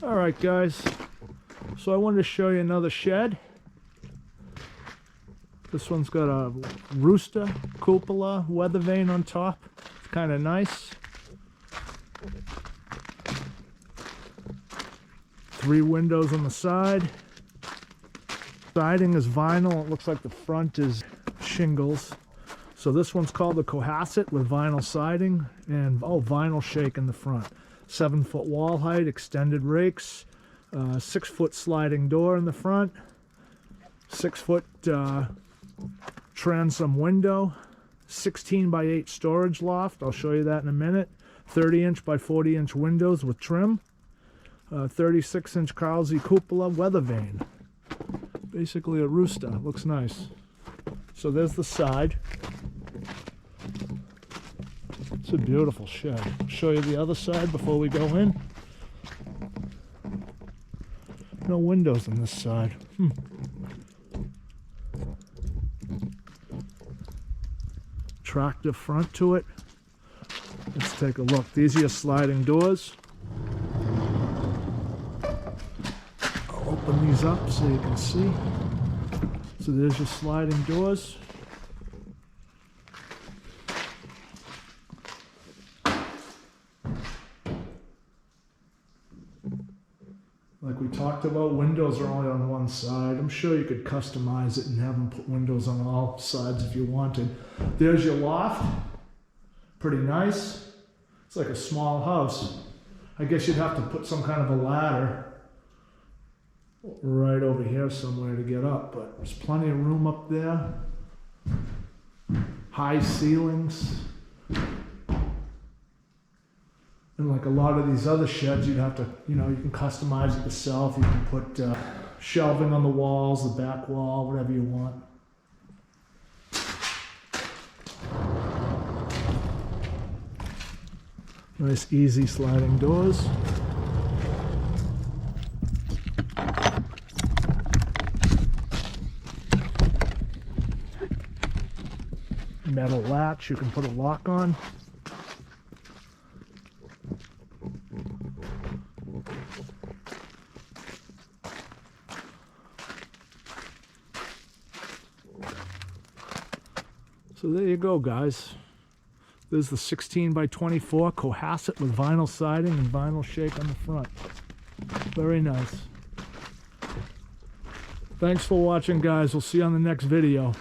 Alright guys, so I wanted to show you another shed. This one's got a rooster cupola weather vane on top. It's kind of nice. 3 windows on the side. Siding is vinyl. It looks like the front is shingles. So this one's called the Cohasset with vinyl siding and vinyl shake in the front. 7-foot wall height, extended rakes, 6-foot sliding door in the front, 6-foot transom window, 16 by 8 storage loft. I'll show you that in a minute. 30-inch by 40-inch windows with trim. 36-inch Carlsy cupola weather vane. Basically a rooster. Looks nice. So there's the side. It's a beautiful shed. I'll show you the other side before we go in. No windows on this side. Attractive front to it. Let's take a look. These are your sliding doors. I'll open these up so you can see. So there's your sliding doors. Like we talked about, windows are only on one side. I'm sure you could customize it and have them put windows on all sides if you wanted. There's your loft. Pretty nice. It's like a small house. I guess you'd have to put some kind of a ladder right over here somewhere to get up, but there's plenty of room up there. High ceilings. And like a lot of these other sheds, you'd have to, you can customize it yourself. You can put shelving on the walls, the back wall, whatever you want. Nice, easy sliding doors. Metal latch you can put a lock on. So there you go, guys. There's the 16 by 24 Cohasset with vinyl siding and vinyl shake on the front. Very nice. Thanks for watching, guys. We'll see you on the next video.